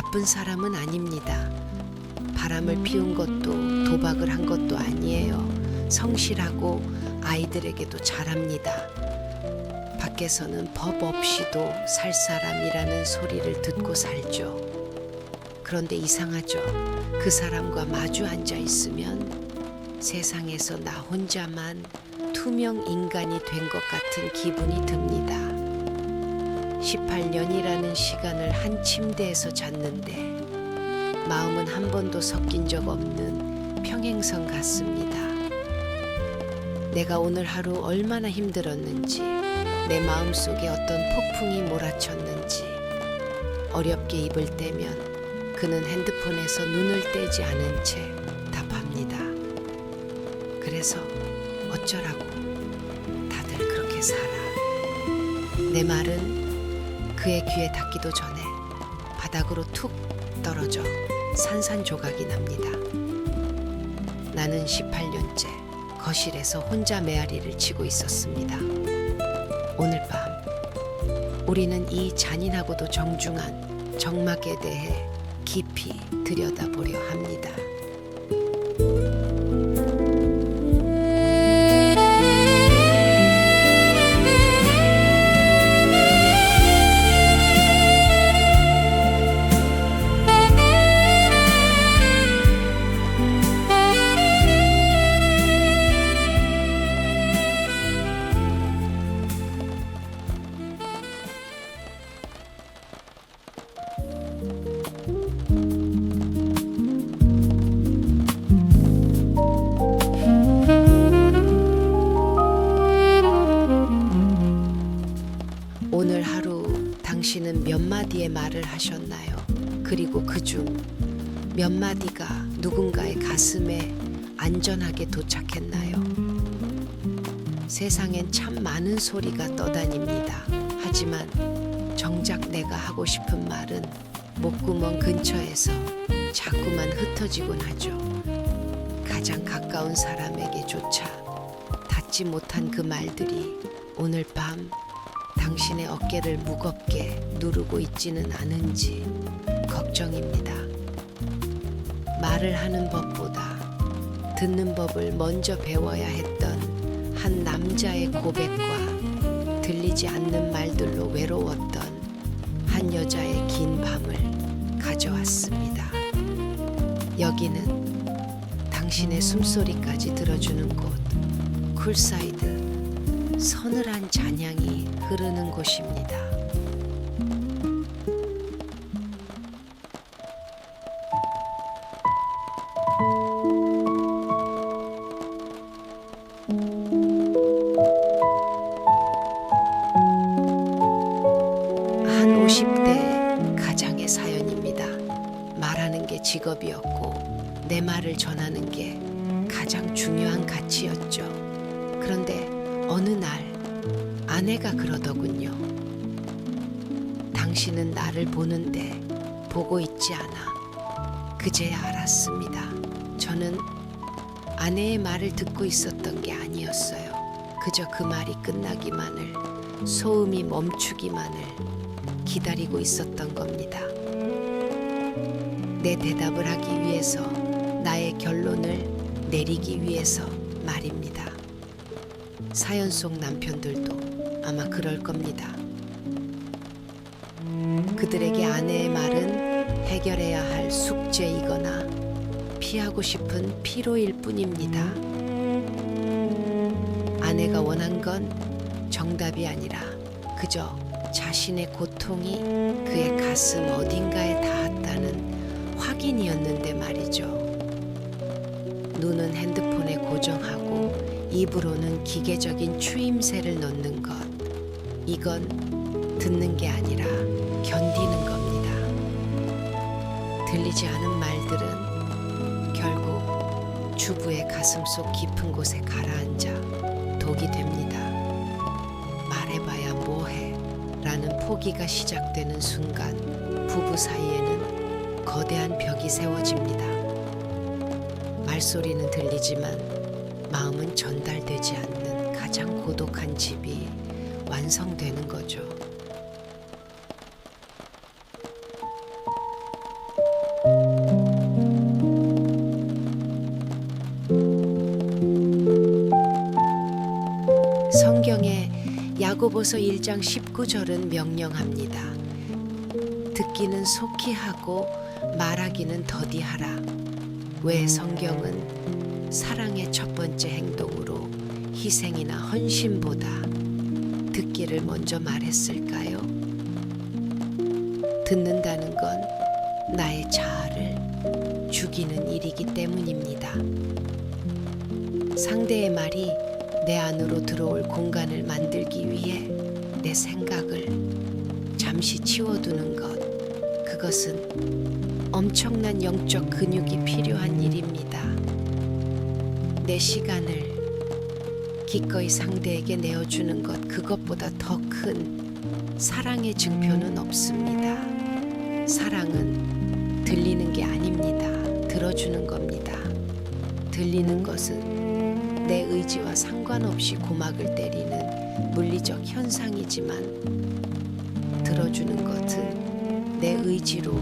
나쁜 사람은 아닙니다. 바람을 피운 것도 도박을 한 것도 아니에요. 성실하고 아이들에게도 잘합니다. 밖에서는 법 없이도 살 사람이라는 소리를 듣고 살죠. 그런데 이상하죠. 그 사람과 마주 앉아 있으면 세상에서 나 혼자만 투명 인간이 된 것 같은 기분이 듭니다. 18년이라는 시간을 한 침대에서 잤는데 마음은 한 번도 섞인 적 없는 평행선 같습니다. 내가 오늘 하루 얼마나 힘들었는지, 내 마음속에 어떤 폭풍이 몰아쳤는지, 어렵게 입을 떼면 그는 핸드폰에서 눈을 떼지 않은 채 답합니다. 그래서 어쩌라고 다들 그렇게 살아. 내 말은 그의 귀에 닿기도 전에 바닥으로 툭 떨어져 산산조각이 납니다. 나는 18년째 거실에서 혼자 메아리를 치고 있었습니다. 오늘 밤 우리는 이 잔인하고도 정중한 정막에 대해 깊이 들여다보려 합니다. 오늘 하루 당신은 몇 마디의 말을 하셨나요? 그리고 그중 몇 마디가 누군가의 가슴에 안전하게 도착했나요? 세상엔 참 많은 소리가 떠다닙니다. 하지만 정작 내가 하고 싶은 말은 목구멍 근처에서 자꾸만 흩어지곤 하죠. 가장 가까운 사람에게조차 닿지 못한 그 말들이 오늘 밤 당신의 어깨를 무겁게 누르고 있지는 않은지 걱정입니다. 말을 하는 법보다 듣는 법을 먼저 배워야 했던 한 남자의 고백과 들리지 않는 말들로 외로웠던 한 여자의 긴 밤을 가져왔습니다. 여기는 당신의 숨소리까지 들어주는 곳, 쿨사이드, 서늘한 잔향이 흐르는 곳입니다. 한 50대 가장의 사연입니다. 말하는 게 직업이었고 내 말을 전하는 게 가장 중요한 가치였죠. 그런데 어느 날 아내가 그러더군요. 당신은 나를 보는데 보고 있지 않아. 그제야 알았습니다. 저는 아내의 말을 듣고 있었던 게 아니었어요. 그저 그 말이 끝나기만을, 소음이 멈추기만을 기다리고 있었던 겁니다. 내 대답을 하기 위해서, 나의 결론을 내리기 위해서 말입니다. 사연 속 남편들도 아마 그럴 겁니다. 그들에게 아내의 말은 해결해야 할 숙제이거나 피하고 싶은 피로일 뿐입니다. 아내가 원한 건 정답이 아니라 그저 자신의 고통이 그의 가슴 어딘가에 닿았다는 확인이었는데 말이죠. 눈은 핸드폰에 고정하고 입으로는 기계적인 추임새를 넣는 것. 이건 듣는 게 아니라 견디는 겁니다. 들리지 않은 말들은 결국 주부의 가슴 속 깊은 곳에 가라앉아 독이 됩니다. 말해봐야 뭐해 라는 포기가 시작되는 순간 부부 사이에는 거대한 벽이 세워집니다. 말소리는 들리지만 마음은 전달되지 않는 가장 고독한 집이 완성되는 거죠. 야고보서 1장 19절은 명령합니다. 듣기는 속히 하고 말하기는 더디하라. 왜 성경은 사랑의 첫 번째 행동으로 희생이나 헌신보다 듣기를 먼저 말했을까요? 듣는다는 건 나의 자아를 죽이는 일이기 때문입니다. 상대의 말이 내 안으로 들어올 공간을 만들기 위해 내 생각을 잠시 치워두는 것, 그것은 엄청난 영적 근육이 필요한 일입니다. 내 시간을 기꺼이 상대에게 내어주는 것, 그것보다 더 큰 사랑의 증표는 없습니다. 사랑은 들리는 게 아닙니다. 들어주는 겁니다. 들리는 것은 내 의지와 상관없이 고막을 때리는 물리적 현상이지만, 들어주는 것은 내 의지로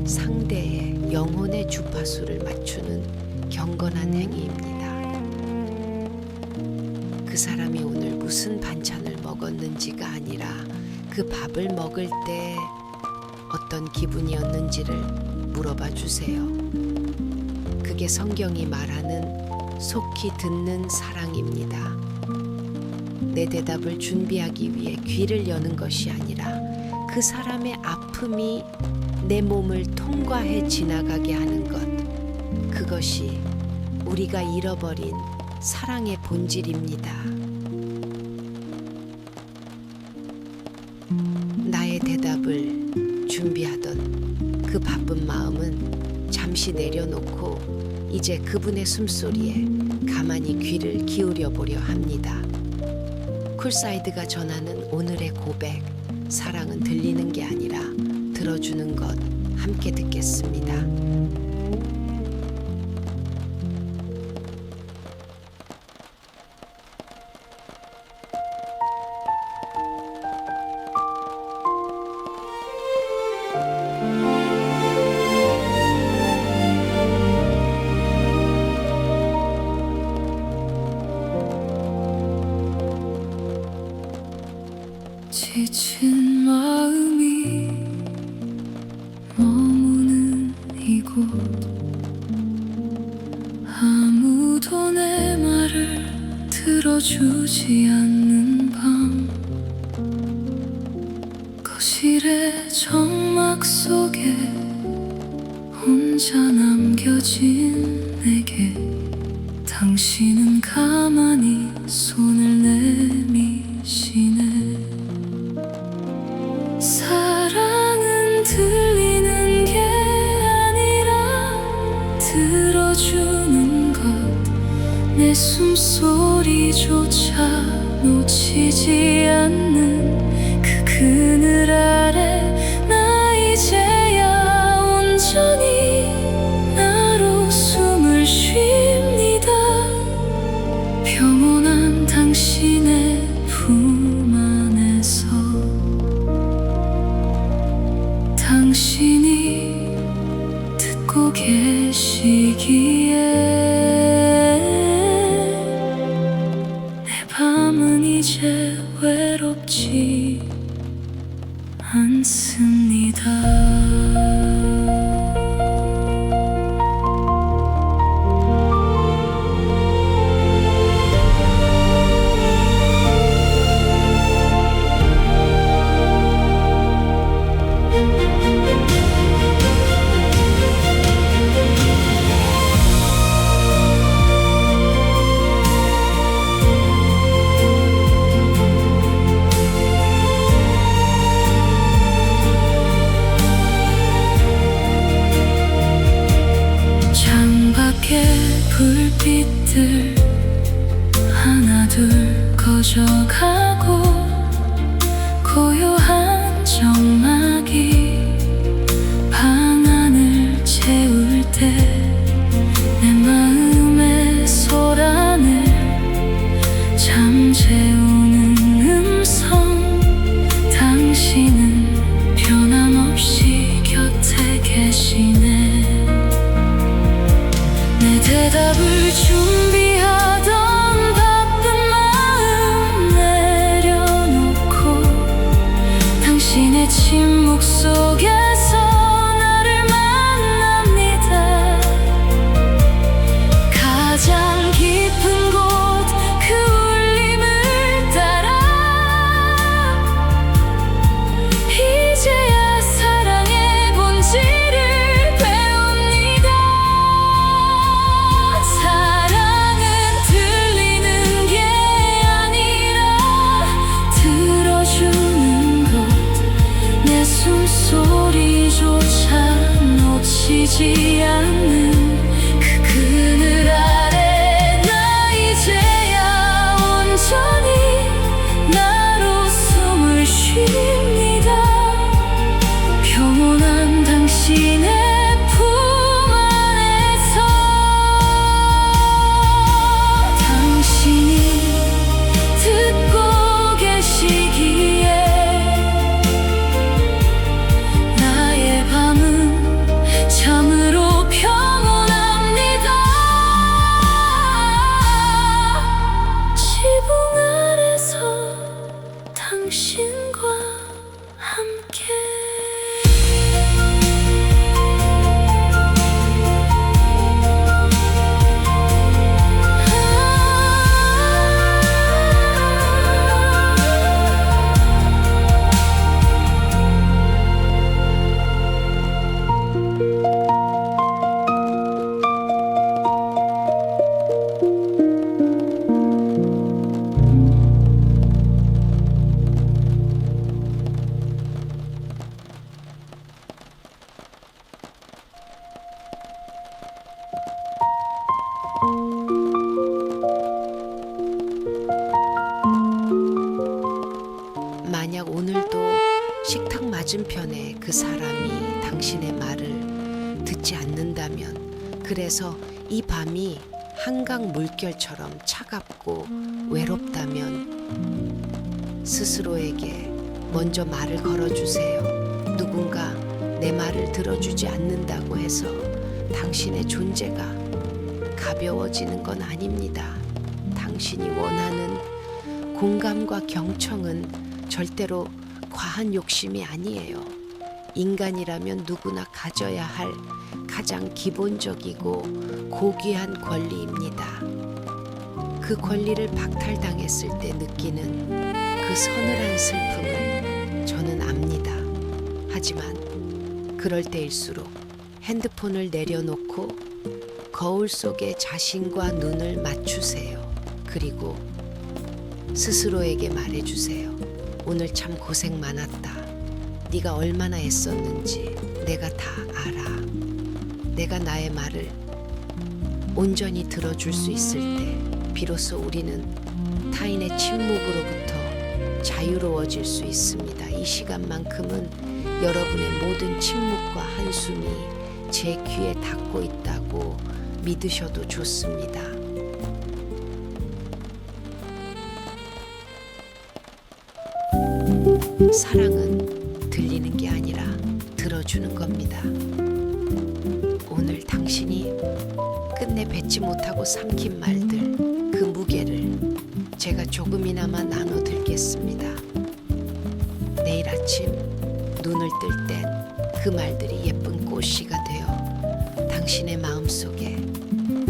상대의 영혼의 주파수를 맞추는 경건한 행위입니다. 그 사람이 오늘 무슨 반찬을 먹었는지가 아니라 그 밥을 먹을 때 어떤 기분이었는지를 물어봐 주세요. 그게 성경이 말하는 속히 듣는 사랑입니다. 내 대답을 준비하기 위해 귀를 여는 것이 아니라 그 사람의 아픔이 내 몸을 통과해 지나가게 하는 것, 그것이 우리가 잃어버린 사랑의 본질입니다. 나의 대답을 준비하던 그 바쁜 마음은 잠시 내려놓고 이제 그분의 숨소리에 가만히 귀를 기울여 보려 합니다. 쿨사이드가 전하는 오늘의 고백, 사랑은 들리는 게 아니라 들어주는 것, 함께 듣겠습니다. 지친 마음이 머무는 이곳, 아무도 내 말을 들어주지 않는 밤, 거실의 정막 속에 혼자 남겨진 내게 당신은 가만히 손을 내미시네. 사랑은 들리는 게 아니라 들어주는 것, 내 숨소리조차 놓치지 않는 그 그늘 아래 나 이제야 온전히 나로 숨을 쉽니다. 평온한 당신의 품 안에서 당신이 듣고 계시기에 내 밤은 이제 외롭지 않습니다. 불빛들 하나둘 꺼져가고 고요한 정막이 방 안을 채울 때 내 마음의 소란을 잠재우는 음성, 당신은 변함없이 곁에 계시네. 내 대답을 준비하던 바쁜 마음 내려놓고 보이지 않는 그 그늘 아래 나 이제야 온전히 나로 숨을 쉽니다. 평온한 당신의 품 안에서 당신이 듣고 계시기에 나의 밤은 참으로 평온합니다. 지붕 아래서 당신과 함께 만약 오늘도 식탁 맞은편에 그 사람이 당신의 말을 듣지 않는다면, 그래서 이 밤이 한강 물결처럼 차갑고 외롭다면 스스로에게 먼저 말을 걸어주세요. 누군가 내 말을 들어주지 않는다고 해서 당신의 존재가 가벼워지는 건 아닙니다. 당신이 원하는 공감과 경청은 절대로 과한 욕심이 아니에요. 인간이라면 누구나 가져야 할 가장 기본적이고 고귀한 권리입니다. 그 권리를 박탈당했을 때 느끼는 그 서늘한 슬픔을 저는 압니다. 하지만 그럴 때일수록 핸드폰을 내려놓고 거울 속에 자신과 눈을 맞추세요. 그리고 스스로에게 말해주세요. 오늘 참 고생 많았다. 네가 얼마나 애썼는지 내가 다 알아. 내가 나의 말을 온전히 들어줄 수 있을 때 비로소 우리는 타인의 침묵으로부터 자유로워질 수 있습니다. 이 시간만큼은 여러분의 모든 침묵과 한숨이 제 귀에 닿고 있다고 믿으셔도 좋습니다. 사랑은 들리는 게 아니라 들어주는 겁니다. 오늘 당신이 끝내 뱉지 못하고 삼킨 말들, 그 무게를 제가 조금이나마 나눠드리겠습니다. 내일 아침 눈을 뜰 땐 그 말들이 예쁜 꽃씨가 되어 당신의 마음속에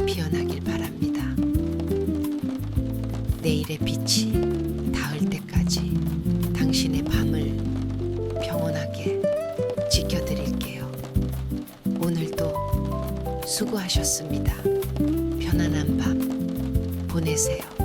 피어나길 바랍니다. 내일의 빛이 닿을 때까지 당신의 밤을 평온하게 지켜드릴게요. 오늘도 수고하셨습니다. 편안한 밤 보내세요.